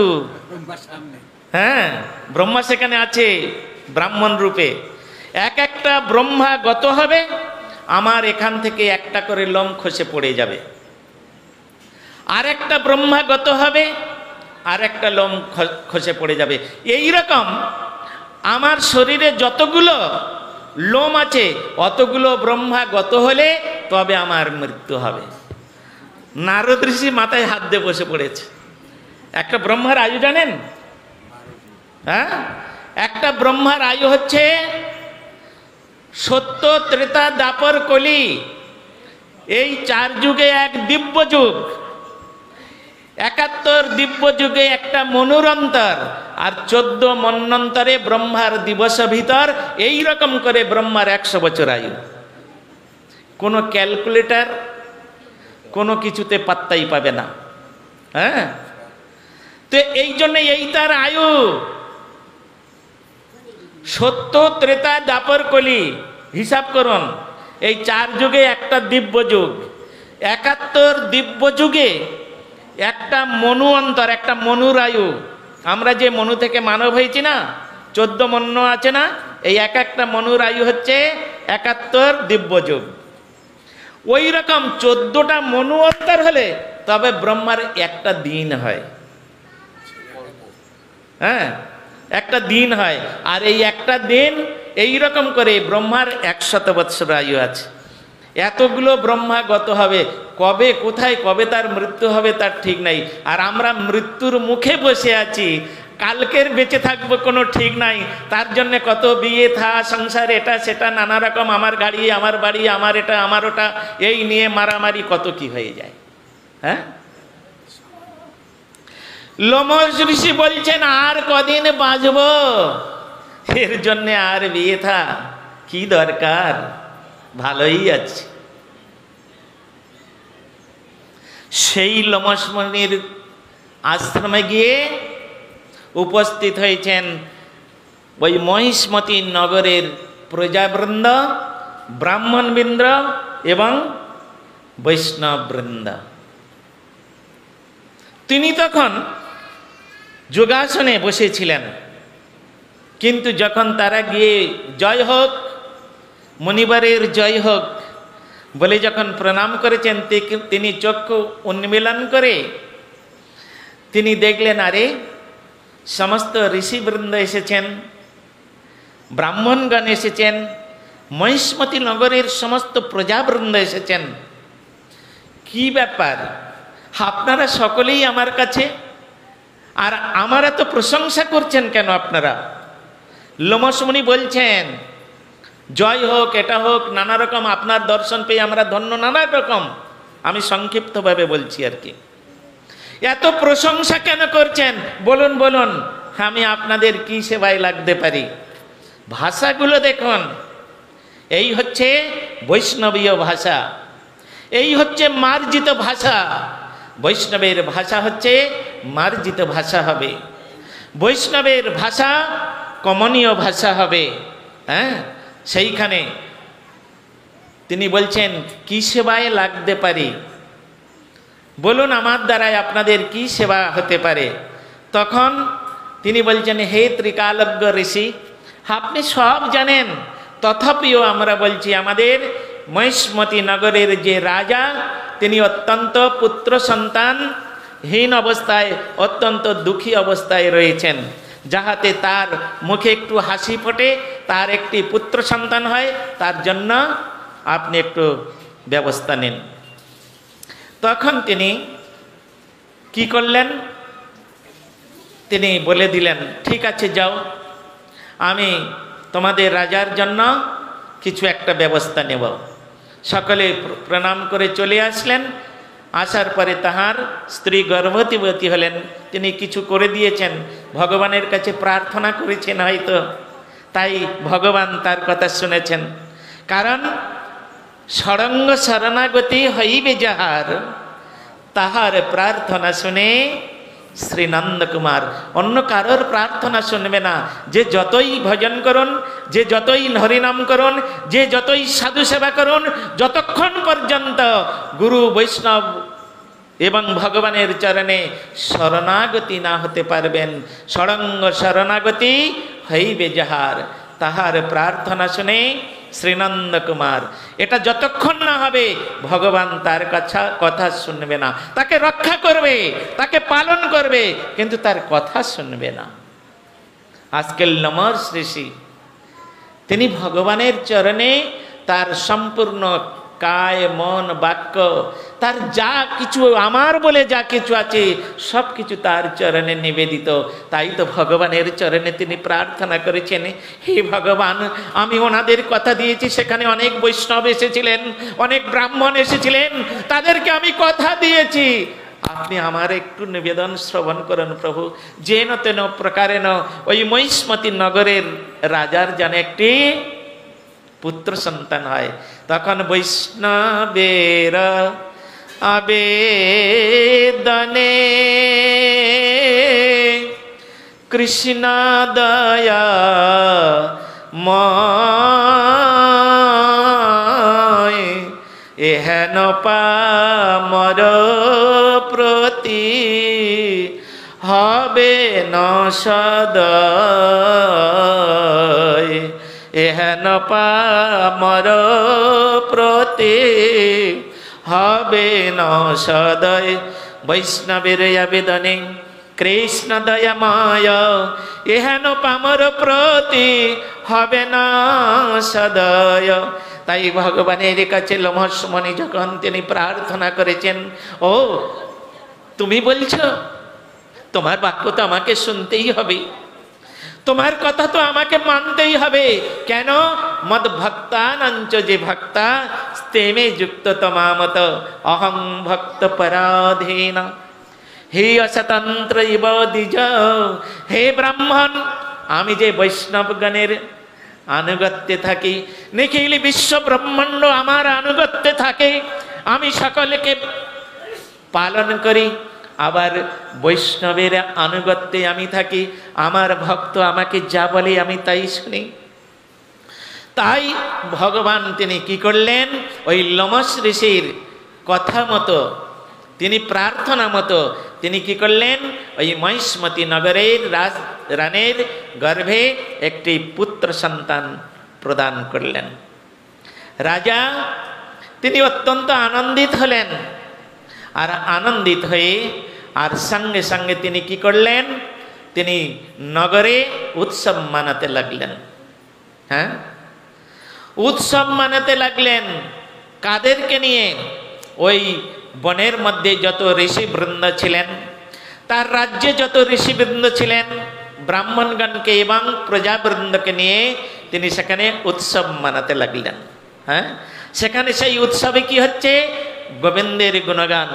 হ্যাঁ ব্রহ্মা সেখানে আছে ব্রাহ্মণ রূপে। এক একটা ব্রহ্মা গত হবে, আমার এখান থেকে একটা করে লোম খসে পড়ে যাবে। আর একটা ব্রহ্মা গত হবে, আর একটা লোম খসে পড়ে যাবে। এই রকম আমার শরীরে যতগুলো লোম আছে, অতগুলো ব্রহ্মা গত হলে তবে আমার মৃত্যু হবে। নারদ ঋষি মাথায় হাত দিয়ে বসে পড়েছে। একটা ব্রহ্মার আয়ু জানেন? হ্যাঁ, একটা ব্রহ্মার আয়ু হচ্ছে সত্য, ত্রেতা, দ্বাপর, কলি, এই 4 যুগে এক দিব্য যুগ। 71 দিব্য যুগে একটা মনুরন্তর, আর 14 মন্বন্তরে ব্রহ্মার দিবস ভিতর। এই রকম করে ব্রহ্মার 100 বছর আয়ু। কোনো ক্যালকুলেটর কোনো কিছুতে পাত্তাই পাবে না। হ্যাঁ, তো এই জন্য এই তার আয়ু। সত্য, ত্রেতা, দ্বাপর, কলি, হিসাব করুন, এই 4 যুগে একটা দিব্য যুগ। 71 দিব্য যুগে একটা মনু অন্তর, একটা মনুর আয়ু। আমরা যে মনু থেকে মানব হয়েছি না, 14 মনু আছে না, এই এক একটা মনুর আয়ু হচ্ছে 71 দিব্য যুগ। ওই রকম 14টা মনু অন্তর হলে তবে ব্রহ্মার একটা দিন হয়। হ্যাঁ, একটা দিন হয়। আর এই একটা দিন এই রকম করে ব্রহ্মার 100 বৎসর আয়ু আছে। এতগুলো ব্রহ্মা গত হবে, কবে কোথায় কবে তার মৃত্যু হবে তার ঠিক নাই। আর আমরা মৃত্যুর মুখে বসে আছি, কালকের বেঁচে থাকবো কোনো ঠিক নাই। তার জন্য কত বিয়ে থা, সংসার, এটা সেটা, নানা রকম, আমার গাড়ি, আমার বাড়ি, আমার এটা, আমার ওটা, এই নিয়ে মারামারি কত কি হয়ে যায়। হ্যাঁ, লোমশ ঋষি বলছেন আর কদিন বাঁচব, এর জন্য আর বিয়ে থা কি দরকার, ভালোই আছে। সেই লোমশ মুনির আশ্রমে গিয়ে উপস্থিত হয়েছেন ওই মহিষ্মতি নগরের প্রজাবৃন্দ, ব্রাহ্মণবৃন্দ এবং বৈষ্ণববৃন্দ। তিনি তখন যোগাসনে বসেছিলেন, কিন্তু যখন তারা গিয়ে জয় হোক, মুনিবারের জয় হোক বলে যখন প্রণাম করেছেন, তিনি চক্ষু উন্মিলন করে তিনি দেখলেন, আরে সমস্ত ঋষিবৃন্দ এসেছেন, ব্রাহ্মণগণ এসেছেন, মহিষ্মতি নগরের সমস্ত প্রজাবৃন্দ এসেছেন। কি ব্যাপার, আপনারা সকলেই আমার কাছে, আর আমার এত প্রশংসা করছেন কেন আপনারা? লোমশ মুনি বলছেন, জয় হোক, এটা হোক, নানা রকম, আপনার দর্শন পেয়ে আমরা ধন্য, নানা রকম। আমি সংক্ষিপ্তভাবে বলছি আর কি। এত প্রশংসা কেন করছেন বলুন বলুন, আমি আপনাদের কি সেবায় লাগতে পারি? ভাষাগুলো দেখুন, এই হচ্ছে বৈষ্ণবীয় ভাষা, এই হচ্ছে মার্জিত ভাষা। বৈষ্ণবের ভাষা হচ্ছে মার্জিত ভাষা হবে, বৈষ্ণবের ভাষা কমনীয় ভাষা হবে। হ্যাঁ, সেইখানে তিনি বলছেন কি সেবায় লাগতে পারি, বলুন আমার দ্বারায় আপনাদের কি সেবা হতে পারে? তখন তিনি বলছেন, হে ত্রিকালজ্ঞ ঋষি, আপনি সব জানেন, তথাপিও আমরা বলছি, আমাদের মহিষ্মতি নগরের যে রাজা, তিনি অত্যন্ত পুত্র সন্তানহীন অবস্থায়, অত্যন্ত দুঃখী অবস্থায় রয়েছেন। যাহাতে তার মুখে একটু হাসি ফোটে, তার একটি পুত্র সন্তান হয়, তার জন্য আপনি একটু ব্যবস্থা নিন। তখন তিনি কি করলেন? তিনি বলে দিলেন, ঠিক আছে যাও, আমি তোমাদের রাজার জন্য কিছু একটা ব্যবস্থা নেব। সকলে প্রণাম করে চলে আসলেন। আসার পরে তাহার স্ত্রী গর্ভবতী হলেন, তিনি কিছু করে দিয়েছেন, ভগবানের কাছে প্রার্থনা করেছেন হয়তো, তাই ভগবান তার কথা শুনেছেন। কারণ সরঙ্গ শরণাগতি হইবে যাহার, তাহার প্রার্থনা শুনে শ্রী নন্দকুমার অন্য কারোর প্রার্থনা শুনবে না। যে যতই ভজন করুন, যে যতই হরিনাম করুন, যে যতই সাধু সেবা করুন, যতক্ষণ পর্যন্ত গুরু বৈষ্ণব এবং ভগবানের চরণে শরণাগতি না হতে পারবেন, সরঙ্গ শরণাগতি হইবে যাহার, তাহার প্রার্থনা শুনে শ্রীনন্দ কুমার এটা যতক্ষণ না হবে ভগবান তার কথা শুনবে না। তাকে রক্ষা করবে, তাকে পালন করবে, কিন্তু তার কথা শুনবে না। আজকের নমর শ্রী তিনি ভগবানের চরণে তার সম্পূর্ণ কায় মন বাক্য, তার যা কিছু আমার বলে যা কিছু আছে সব কিছু তার চরণে নিবেদিত। তাই তো ভগবানের চরণে তিনি প্রার্থনা করেছেন, হে ভগবান, আমি ওনাদের কথা দিয়েছি, সেখানে অনেক বৈষ্ণব এসেছিলেন, অনেক ব্রাহ্মণ এসেছিলেন, তাদেরকে আমি কথা দিয়েছি, আপনি আমার একটু নিবেদন শ্রবণ করুন প্রভু। যেন তেন প্রকারেণ ওই মহিষ্মতি নগরের রাজার যেন একটি পুত্র সন্তান হয়। তখন বৈষ্ণবের আবেদনে কৃষ্ণ দয়া ময় এহেন পামর প্রতি হবে ন সদয়, এহেন পামর প্রতি হবে ন সদয়। বৈষ্ণবের আবেদনে কৃষ্ণ দয়াময় এহেন পামর প্রতি হবে না সদয়। তাই ভগবানের কাছে লোমশ মুনি যখন তিনি প্রার্থনা করেছেন, ও তুমি বলছো, তোমার বাক্য তো আমাকে শুনতেই হবে, তোমার কথা তো আমাকে মানতেই হবে। কেন? মদ ভক্তানাঞ্চ যে ভক্তা স্তেমে যুক্ত তমামত অহং ভক্ত পরাধীন। হে অস্বতন্ত্র ইব দ্বিজ, হে ব্রাহ্মণ, আমি যে বৈষ্ণবগণের আনুগত্যে থাকি, নিখিল বিশ্ব ব্রহ্মাণ্ড আমার আনুগত্যে থাকে, আমি সকলকে পালন করি, আবার বৈষ্ণবের আনুগত্যে আমি থাকি, আমার ভক্ত আমাকে যা বলে আমি তাই শুনি। তাই ভগবান তিনি কি করলেন, ওই লোমশ ঋষির কথা মতো, তিনি প্রার্থনা মতো তিনি কি করলেন, ওই মহিষ্মতি নগরের রানীর গর্ভে একটি পুত্র সন্তান প্রদান করলেন। রাজা তিনি অত্যন্ত আনন্দিত হলেন, আর আনন্দিত হয়ে আর সঙ্গে সঙ্গে তিনি কি করলেন, তিনি নগরে উৎসব মানাতে লাগলেন। হ্যাঁ, উৎসব মানাতে লাগলেন। কাদেরকে নিয়ে? ওই বনের মধ্যে যত ঋষিবৃন্দ ছিলেন, তার রাজ্যে যত ঋষিবৃন্দ ছিলেন, ব্রাহ্মণগণকে এবং প্রজাবৃন্দকে নিয়ে তিনি সেখানে উৎসব মানাতে লাগলেন। হ্যাঁ, সেখানে সেই উৎসবে কি হচ্ছে, গোবিন্দের গুণগান,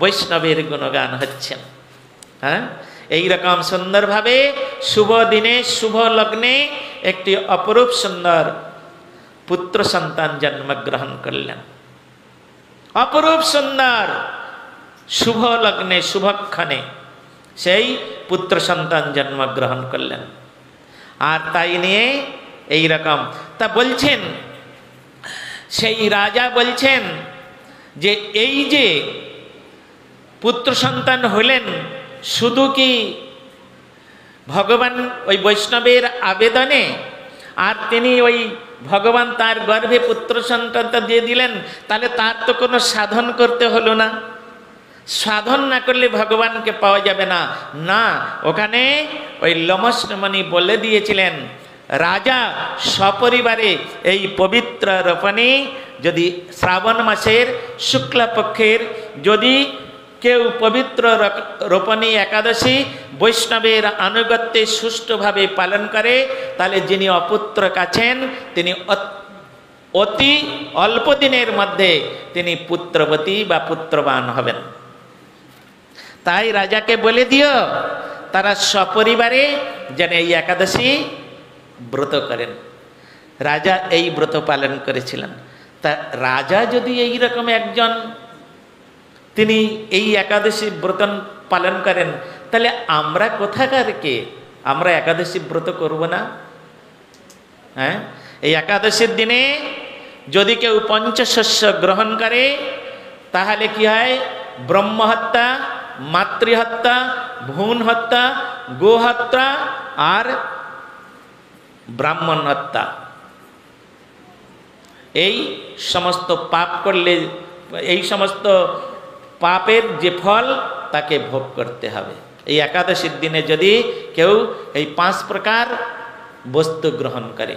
বৈষ্ণবের গুণগান হচ্ছেন। হ্যাঁ, এইরকম সুন্দরভাবে শুভ দিনে শুভ লগ্নে একটি অপরূপ সুন্দর পুত্র সন্তান জন্মগ্রহণ করলেন। অপরূপ সুন্দর শুভ লগ্নে শুভক্ষণে সেই পুত্র সন্তান জন্মগ্রহণ করলেন। আর তাই নিয়ে এই রকম তা বলছেন, সেই রাজা বলছেন যে এই যে পুত্র সন্তান হলেন, শুধু কি ভগবান ওই বৈষ্ণবের আবেদনে, আর তিনি ওই ভগবান তার গর্ভে পুত্র সন্তানটা দিয়ে দিলেন, তাহলে তার তো কোনো সাধন করতে হলো না। সাধন না করলে ভগবানকে পাওয়া যাবে না। না, ওখানে ওই লোমশ মুনি বলে দিয়েছিলেন, রাজা সপরিবারে এই পবিত্র রোপণী যদি শ্রাবণ মাসের শুক্লপক্ষের যদি কেউ পবিত্র রোপণী একাদশী বৈষ্ণবের আনুগত্যে সুষ্ঠুভাবে পালন করে, তাহলে যিনি অপুত্রক আছেন তিনি অতি অল্প দিনের মধ্যে তিনি পুত্রবতী বা পুত্রবান হবেন। তাই রাজাকে বলে দিও তারা সপরিবারে যেন এই একাদশী ব্রত করেন। রাজা এই ব্রত পালন করেছিলেন। তা রাজা যদি এই রকম একজন তিনি এই একাদশী ব্রত পালন করেন, তাহলে আমরা কোথাকার কে? আমরা একাদশী ব্রত করব না? হ্যাঁ, এই একাদশীর দিনে যদি কেউ পঞ্চশস্য গ্রহণ করে তাহলে কি হয়? ব্রহ্মহত্যা, মাতৃহত্যা, ভ্রূণ হত্যা, গোহত্যা আর ব্রাহ্মণ হত্যা, এই সমস্ত পাপ করলে এই সমস্ত পাপের যে ফল তাকে ভোগ করতে হবে। এই একাদশীর দিনে যদি কেউ এই 5 প্রকার বস্তু গ্রহণ করে,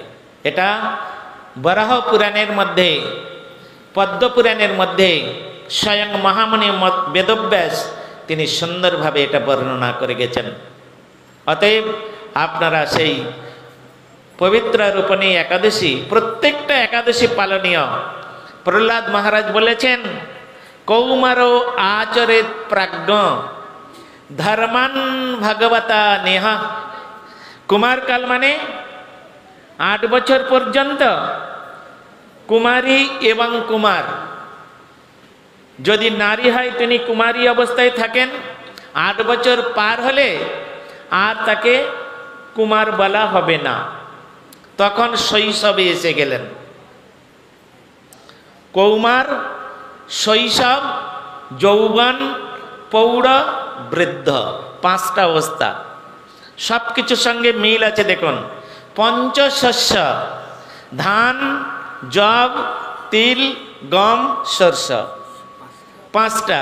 এটা বরাহ পুরাণের মধ্যে, পদ্ম পুরাণের মধ্যে স্বয়ং মহামুনি বেদব্যাস তিনি সুন্দরভাবে এটা বর্ণনা করে গেছেন। অতএব আপনারা সেই পবিত্র রূপণী একাদশী, প্রত্যেকটা একাদশী পালনীয়। প্রহ্লাদ মহারাজ বলেছেন, কৌমারো আচরেত প্রাজ্ঞ ধর্মান ভগবতা নেহা। কুমারকাল মানে 8 বছর পর্যন্ত কুমারী এবং কুমার, যদি নারী হয় তিনি কুমারী অবস্থায় থাকেন, 8 বছর পার হলে আর তাকে কুমার বলা হবে না, তখন শৈশবে এসে গেলেন। কৌমার, শৈশব, যৌবন, প্রৌঢ়, বৃদ্ধ, 5টা অবস্থা, সব কিছুর সঙ্গে মিল আছে। দেখুন, পঞ্চশস্য ধান, যব, তিল, গম, সরষ, 5টা।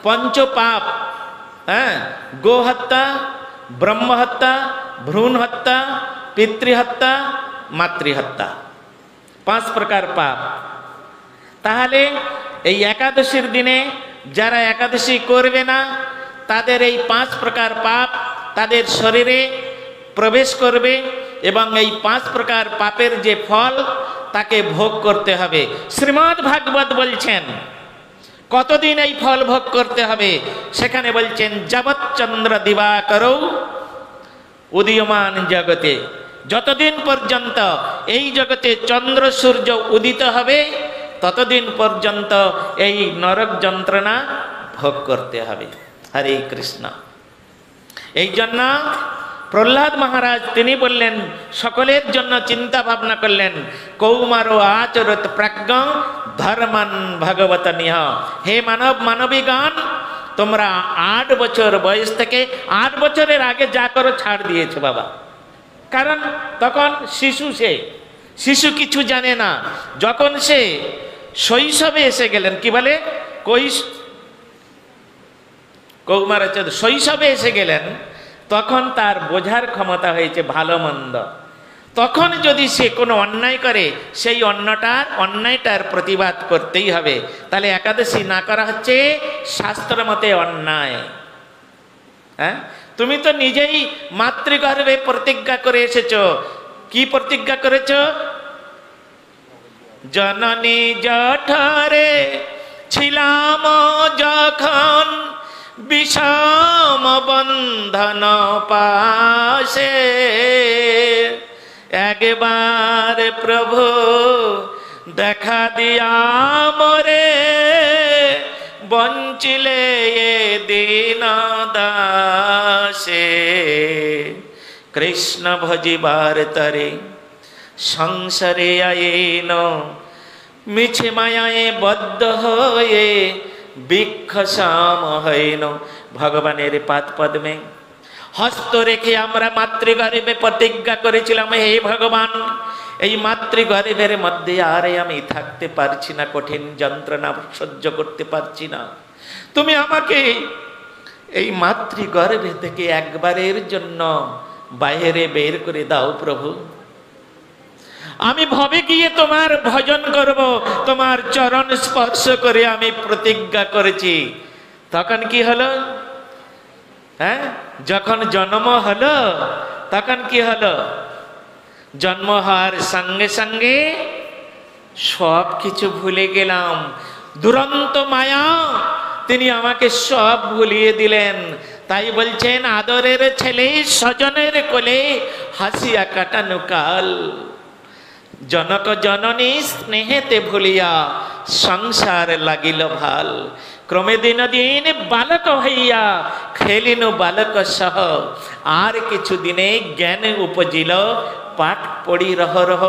পঞ্চপাপ, হ্যাঁ, গোহত্যা, ব্রহ্মহত্যা, ভ্রূণ হত্যা, পিতৃহত্যা, মাতৃহত্যা, 5 প্রকার পাপ। তাহলে এই একাদশীর দিনে যারা একাদশী করবে না তাদের এই 5 প্রকার পাপ তাদের শরীরে প্রবেশ করবে এবং এই 5 প্রকার পাপের যে ফল তাকে ভোগ করতে হবে। শ্রীমদ্ ভাগবত বলছেন কতদিন এই ফল ভোগ করতে হবে, সেখানে বলছেন যাবৎ চন্দ্র দিবাকরৌ উদীয়মান জগতে, যতদিন পর্যন্ত এই জগতে চন্দ্র সূর্য উদিত হবে ততদিন পর্যন্ত এই নরক যন্ত্রণা ভোগ করতে হবে। হরে কৃষ্ণ। এই জন্য প্রহ্লাদ মহারাজ তিনি বললেন, সকলের জন্য চিন্তা ভাবনা করলেন, কৌমারো আচরত প্রাজ্ঞ ধর্মান ভগবত নিহ। হে মানব মানবীগণ, তোমরা 8 বছর বয়স থেকে 8 বছরের আগে যা করো ছাড় দিয়েছো বাবা, কারণ তখন শিশু কিছু জানে না। যখন সে শৈশবে এসে গেলেন, কি বলে, কৌমার শৈশবে এসে গেলেন, তখন তার বোঝার ক্ষমতা হয়েছে ভালো মন্দ। তখন যদি সে কোনো অন্যায় করে সেই অন্যায়টার প্রতিবাদ করতেই হবে। তাহলে একাদশী না করা হচ্ছে শাস্ত্র মতে অন্যায়। হ্যাঁ, তুমি তো নিজেই মাতৃগর্ভে প্রতিজ্ঞা করে এসেছো। কি প্রতিজ্ঞা করেছ? জননী জঠরে ছিলাম যখন বিষম বন্ধন পাশে, একবার প্রভু দেখা দিয়া মোরে বঞ্চিলে দীন দাসে। কৃষ্ণ ভজিবার তরে সংসারে আয়েন, মিছে মায়ায় বদ্ধ হয়ে বিক্ষসাম হইন। ভগবানের পাদ পদ্মে হস্ত রেখে আমরা মাতৃগর্ভে প্রতিজ্ঞা করেছিলাম, হে ভগবান, এই মাতৃগর্ভের মধ্যে আর আমি থাকতে পারছি না, কঠিন যন্ত্রণা সহ্য করতে পারছি না। তুমি আমাকে এই মাতৃগর্ভে থেকে একবারের জন্য বাইরে বের করে দাও প্রভু। আমি ভবে গিয়ে তোমার ভজন করব, তোমার চরণ স্পর্শ করে আমি প্রতিজ্ঞা করেছি। তখন কি হলো? হ্যাঁ, যখন জন্ম হলো তখন কি হলো? জন্ম হওয়ার সঙ্গে সঙ্গে সব কিছু ভুলে গেলাম। দুরন্ত মায়া তিনি আমাকে সব ভুলিয়ে দিলেন। তাই বলছেন, আদরের ছেলে স্বজনের কোলে হাসিয়া কাটানো কাল। জনক জননী স্নেহেতে ভুলিয়া সংসার লাগিল ভাল। ক্রমে দিন দিন বালক হইয়া খেলিনু বালক সহ। আর কিছু দিনে জ্ঞান উপজিল পাঠ পড়ি রহ রহ।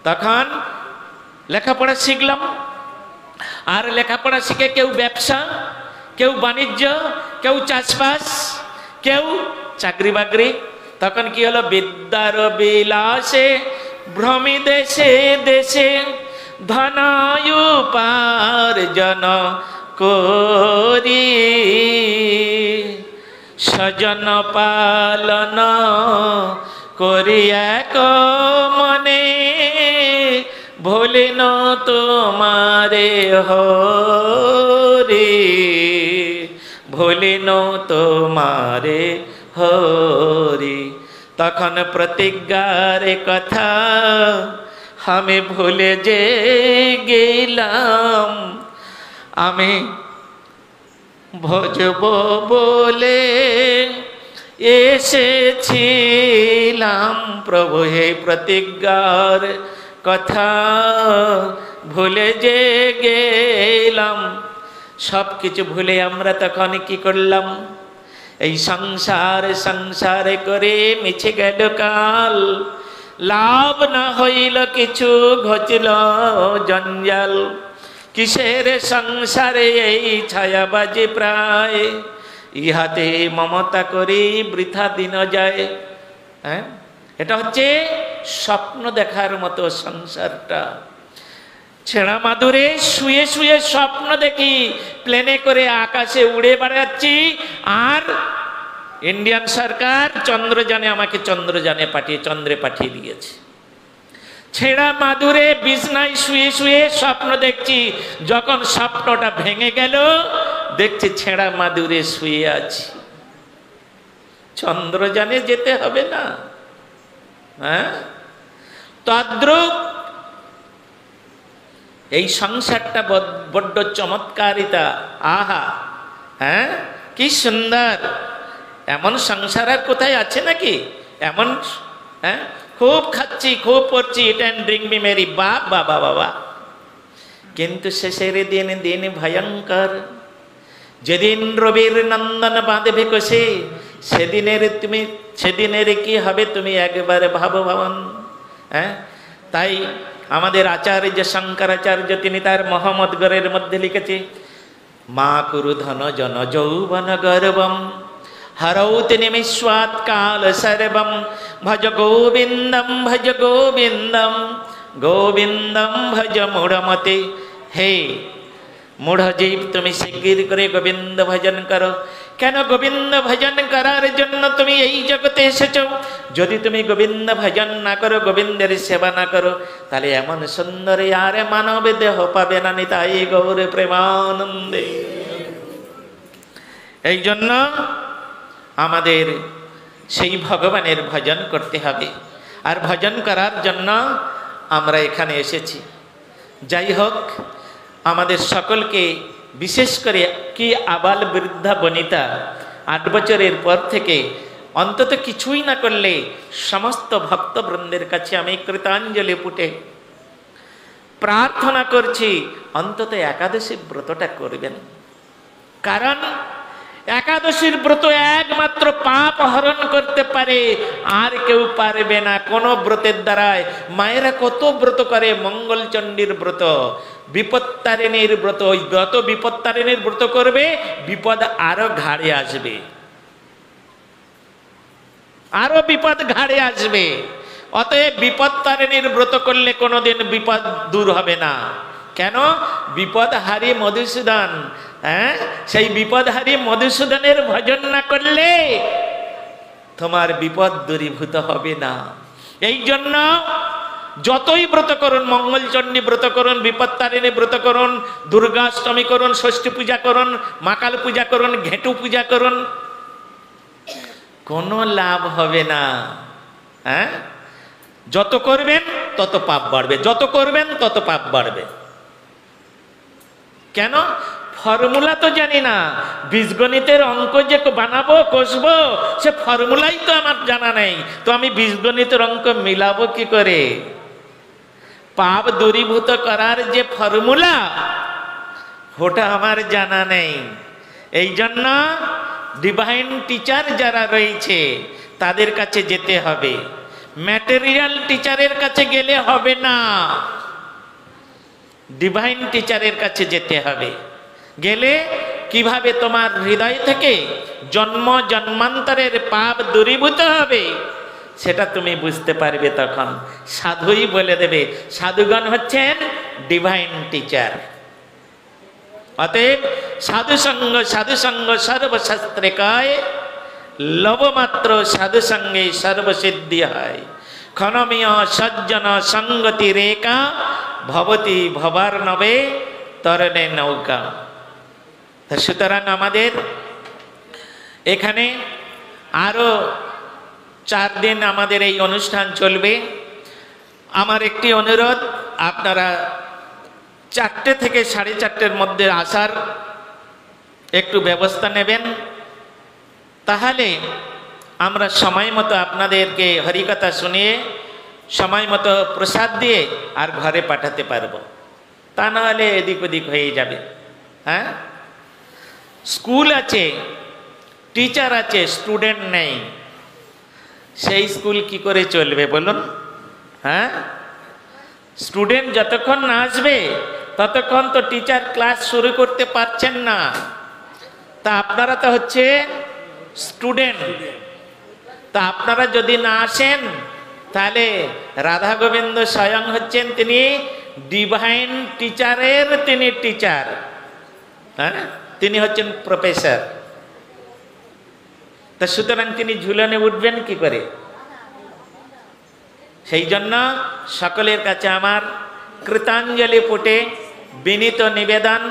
তখন লেখাপড়া শিখলাম। আর লেখাপড়া শিখে কেউ ব্যবসা, কেউ বাণিজ্য, কেউ চাষবাস, কেউ চাকরি বাকরি। তখন কি হলো, বিদ্যার বিলাসে ভ্রমি দেশে দেশে ধনায়ুপার্জন করি। স্বজন পালন করি এক মনে ভুলিন তোমারে হরি। ভুলিন তোমারে হরি। তখন প্রতিজ্ঞার কথা আমি ভুলে যে গেলাম। আমি ভজব বলে এসেছিলাম। প্রভু হে প্রতিজ্ঞার কথা ভুলে যে গেলাম। সব কিছু ভুলে আমরা তখন কি করলাম, এই সংসার সংসারে করে মিছে গেল কাল। লাভ না হইল কিছু, ঘটিল জঞ্জাল। কিসের সংসারে এই ছায়াবাজি প্রায়, ইহাতে মমতা করি বৃথা দিন যায়। হ্যাঁ, এটা হচ্ছে স্বপ্ন দেখার মতো সংসারটা। ছেঁড়া মাদুরে শুয়ে শুয়ে স্বপ্ন দেখি, প্লেনে করে আকাশে উড়ে বেড়াচ্ছি। আর ইন্ডিয়ান সরকার চন্দ্রযানে আমাকে চন্দ্রে পাঠিয়ে দিয়েছে। ছেঁড়া মাদুরে বিছনায় শুয়ে শুয়ে স্বপ্ন দেখছি। যখন স্বপ্নটা ভেঙে গেল, দেখছি ছেঁড়া মাদুরে শুয়ে আছি। চন্দ্রযানে যেতে হবে না? হ্যাঁ, তদ্রূপ এই সংসারটা বড্ড চমৎকারিতা। আহা, হ্যাঁ, কি সুন্দর। এমন সংসার আর কোথায় আছে নাকি? এমন, হ্যাঁ, খুব খাচ্ছি, খুব পড়ছি, eat and drink me merry, বাবা বাবা। কিন্তু শেষের দিন দিন ভয়ঙ্কর। যেদিন রবির নন্দন বাঁধবে কষে, সেদিনের কি হবে তুমি একবার ভাবো ভাবন। হ্যাঁ, তাই আমাদের আচার্য শঙ্করাচার্য তিনি তার মহামদগরের মধ্যে লিখেছে, মা কুরু ধন জন যৌবন গর্বম হরৌতি নিমিস্বাৎ কাল সর্বম ভজ গোবিন্দম ভজ গোবিন্দম গোবিন্দম ভজ মূঢ়মতে। হে মূঢ় জীব, তুমি শিগগির করে গোবিন্দ ভজন করো। কেন গোবিন্দ ভজন করার জন্য তুমি এই জগতে এসেছো। যদি তুমি গোবিন্দ ভজন না করো, গোবিন্দের সেবা না করো, তাহলে এমন সুন্দর আর মানব দেহ পাবে না। নিতাই গৌর প্রেমানন্দে। এই জন্য আমাদের সেই ভগবানের ভজন করতে হবে। আর ভজন করার জন্য আমরা এখানে এসেছি। যাই হোক, আমাদের সকলকে, বিশেষ করে কি আবাল বৃদ্ধা বনিতা, 8 বছরের পর থেকে অন্তত কিছুই না করলে সমস্ত ভক্তবৃন্দের কাছে আমি কৃতাঞ্জলি পুটে প্রার্থনা করছি, অন্তত একাদশী ব্রতটা করবেন। কারণ একাদশীর ব্রত একমাত্র পাপ হরণ করতে পারে, আর কেউ পারবে না কোনো ব্রতের দ্বারায়। মায়েরা কত ব্রত করে, মঙ্গলচণ্ডীর ব্রত, বিপত্তারিণীর ব্রত। ওই যত বিপত্তারিণীর ব্রত করবে, বিপদ আরো ঘাড়ে আসবে, আরো বিপদ ঘাড়ে আসবে। অতএব বিপত্তারিণীর ব্রত করলে কোনোদিন বিপদ দূর হবে না। কেন? বিপদহারী মধুসূদন, হ্যাঁ, সেই বিপদহারী মধুসূদনের ভজন না করলে তোমার বিপদ দূরীভূত হবে না। এই জন্য যতই ব্রত করুন, মঙ্গলচণ্ডী ব্রত করুন, বিপত্তারিণী ব্রত করুন, দুর্গাষ্টমী করুন, ষষ্ঠী পূজা করুন, মাকাল পূজা করুন, ঘেঁটু পূজা করুন, কোনো লাভ হবে না। হ্যাঁ, যত করবেন তত পাপ বাড়বে, যত করবেন তত পাপ বাড়বে। কেন? ফর্মুলা তো জানি না। বীজগণিতের অঙ্ক যে বানাবো, কষবো, সে ফর্মুলাই তো আমার জানা নেই। তো আমি বীজগণিতের অঙ্ক মিলাবো কি করে? পাপ দূরীভূত করার যে ফর্মুলা ওটা আমার জানা নেই। এই জন্য ডিভাইন টিচার যারা রয়েছে তাদের কাছে যেতে হবে, ম্যাটেরিয়াল টিচারের কাছে গেলে হবে না, ডিভাইন টিচারের কাছে যেতে হবে। গেলে কিভাবে তোমার হৃদয় থেকে জন্ম জন্মান্তরের পাপ দূরীভূত হবে সেটা তুমি বুঝতে পারবে। তখন সাধুই বলে দেবে, সাধুগণ হচ্ছেন ডিভাইন টিচার। অতএব সাধুসঙ্গ সর্বশাস্ত্রে কয়, লবমাত্র সাধুসঙ্গে সর্বসিদ্ধি হয়। ক্ষণমীয় সজ্জন সঙ্গতি রেখা ভবতি ভবার নবে তরণে নৌকা। সুতরাং আমাদের এখানে আরো 4 দিন আমাদের এই অনুষ্ঠান চলবে। আমার একটি অনুরোধ, আপনারা 4টে থেকে 4:30-এর মধ্যে আসার একটু ব্যবস্থা নেবেন, তাহলে আমরা সময় মতো আপনাদেরকে হরিকথা শুনিয়ে সময় মতো প্রসাদ দিয়ে আর ঘরে পাঠাতে পারবো। তা নাহলে এদিক ওদিক হয়ে যাবে। হ্যাঁ, স্কুল আছে, টিচার আছে, স্টুডেন্ট নেই, সেই স্কুল কি করে চলবে বলুন? হ্যাঁ, স্টুডেন্ট যতক্ষণ না আসবে ততক্ষণ তো টিচার ক্লাস শুরু করতে পারছেন না। তা আপনারা তো হচ্ছে স্টুডেন্ট, তা আপনারা যদি না আসেন তাহলে রাধা গোবিন্দ স্বয়ং হচ্ছেন তিনি ডিভাইন টিচারের তিনি টিচার। হ্যাঁ, তিনি হচ্ছেন প্রফেসর। তা সুতরাং তিনি ঝুলনে উঠবেন কি করে? সেই জন্য সকলের কাছে আমার কৃতাঞ্জলি পুটে বিনীত নিবেদন,